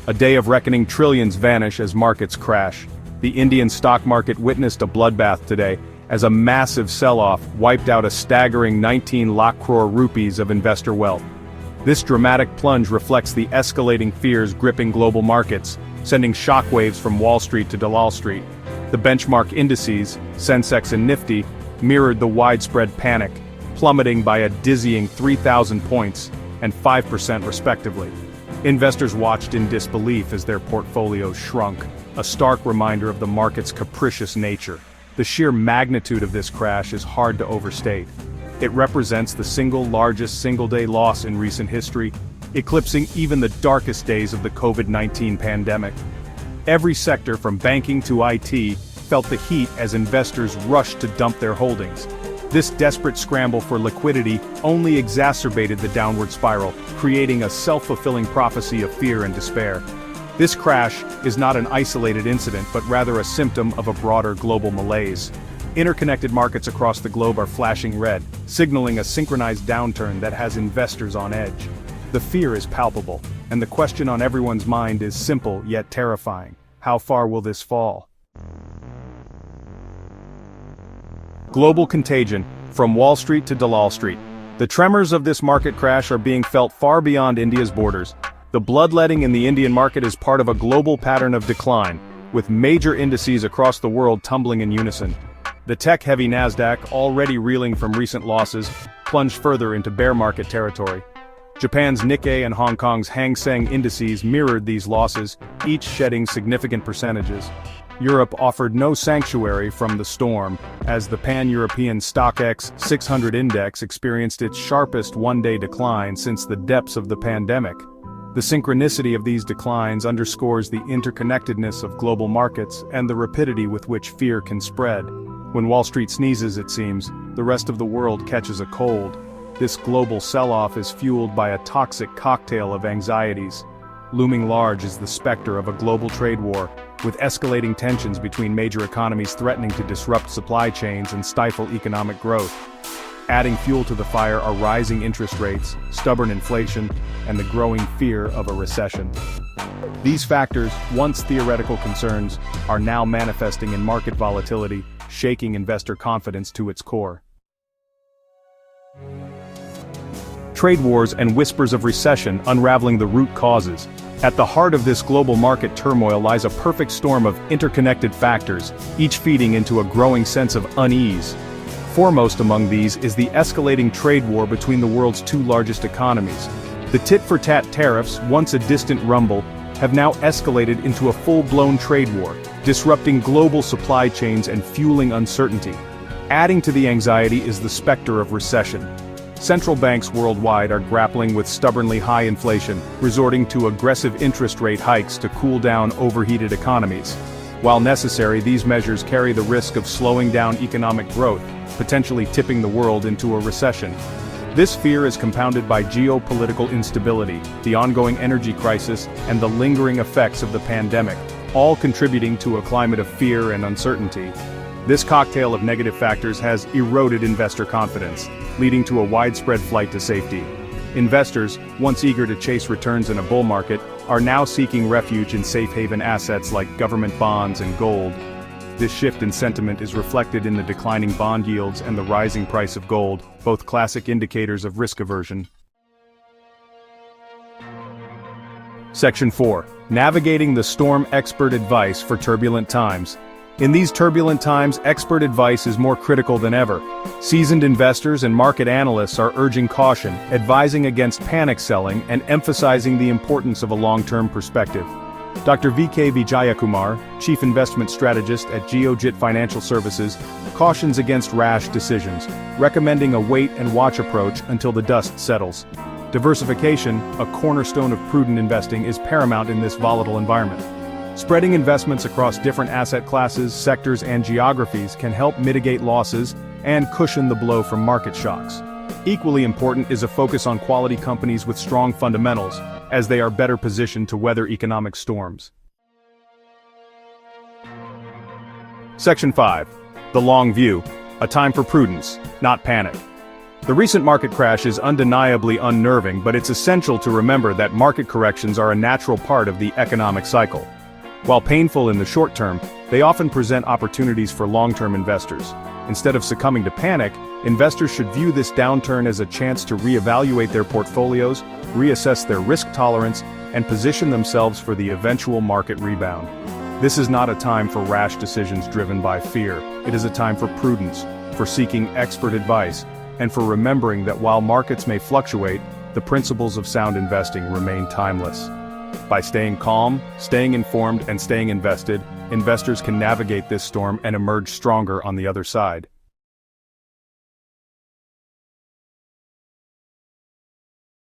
A day of reckoning, trillions vanish as markets crash. The Indian stock market witnessed a bloodbath today, as a massive sell-off wiped out a staggering 19 lakh crore rupees of investor wealth. This dramatic plunge reflects the escalating fears gripping global markets, sending shockwaves from Wall Street to Dalal Street. The benchmark indices, Sensex and Nifty, mirrored the widespread panic, plummeting by a dizzying 3,000 points and 5% respectively. Investors watched in disbelief as their portfolios shrunk, a stark reminder of the market's capricious nature. The sheer magnitude of this crash is hard to overstate. It represents the single largest single-day loss in recent history, eclipsing even the darkest days of the COVID-19 pandemic. Every sector from banking to IT felt the heat as investors rushed to dump their holdings. This desperate scramble for liquidity only exacerbated the downward spiral, creating a self-fulfilling prophecy of fear and despair. This crash is not an isolated incident but rather a symptom of a broader global malaise. Interconnected markets across the globe are flashing red, signaling a synchronized downturn that has investors on edge. The fear is palpable, and the question on everyone's mind is simple yet terrifying. How far will this fall? Global contagion, from Wall Street to Dalal Street. The tremors of this market crash are being felt far beyond India's borders. The bloodletting in the Indian market is part of a global pattern of decline, with major indices across the world tumbling in unison. The tech-heavy Nasdaq, already reeling from recent losses, plunged further into bear market territory. Japan's Nikkei and Hong Kong's Hang Seng indices mirrored these losses, each shedding significant percentages. Europe offered no sanctuary from the storm, as the pan-European StoxX 600 index experienced its sharpest one-day decline since the depths of the pandemic. The synchronicity of these declines underscores the interconnectedness of global markets and the rapidity with which fear can spread. When Wall Street sneezes, it seems, the rest of the world catches a cold. This global sell-off is fueled by a toxic cocktail of anxieties. Looming large is the specter of a global trade war, with escalating tensions between major economies threatening to disrupt supply chains and stifle economic growth. Adding fuel to the fire are rising interest rates, stubborn inflation, and the growing fear of a recession. These factors, once theoretical concerns, are now manifesting in market volatility, shaking investor confidence to its core. Trade wars and whispers of recession unraveling the root causes. At the heart of this global market turmoil lies a perfect storm of interconnected factors, each feeding into a growing sense of unease. Foremost among these is the escalating trade war between the world's two largest economies. The tit-for-tat tariffs, once a distant rumble, have now escalated into a full-blown trade war, disrupting global supply chains and fueling uncertainty. Adding to the anxiety is the specter of recession. Central banks worldwide are grappling with stubbornly high inflation, resorting to aggressive interest rate hikes to cool down overheated economies. While necessary, these measures carry the risk of slowing down economic growth, potentially tipping the world into a recession. This fear is compounded by geopolitical instability, the ongoing energy crisis, and the lingering effects of the pandemic, all contributing to a climate of fear and uncertainty. This cocktail of negative factors has eroded investor confidence, leading to a widespread flight to safety. Investors, once eager to chase returns in a bull market, are now seeking refuge in safe haven assets like government bonds and gold. This shift in sentiment is reflected in the declining bond yields and the rising price of gold, both classic indicators of risk aversion. Section 4. Navigating the storm: expert advice for turbulent times. In these turbulent times, expert advice is more critical than ever. Seasoned investors and market analysts are urging caution, advising against panic selling, and emphasizing the importance of a long-term perspective. Dr. V.K. Vijayakumar, Chief Investment Strategist at GeoJit Financial Services, cautions against rash decisions, recommending a wait-and-watch approach until the dust settles. Diversification, a cornerstone of prudent investing, is paramount in this volatile environment. Spreading investments across different asset classes, sectors, and geographies can help mitigate losses and cushion the blow from market shocks. Equally important is a focus on quality companies with strong fundamentals, as they are better positioned to weather economic storms. Section 5. The long view, a time for prudence, not panic. The recent market crash is undeniably unnerving, but it's essential to remember that market corrections are a natural part of the economic cycle. While painful in the short term, they often present opportunities for long-term investors. Instead of succumbing to panic, investors should view this downturn as a chance to reevaluate their portfolios, reassess their risk tolerance, and position themselves for the eventual market rebound. This is not a time for rash decisions driven by fear. It is a time for prudence, for seeking expert advice, and for remembering that while markets may fluctuate, the principles of sound investing remain timeless. By staying calm, staying informed, and staying invested, investors can navigate this storm and emerge stronger on the other side.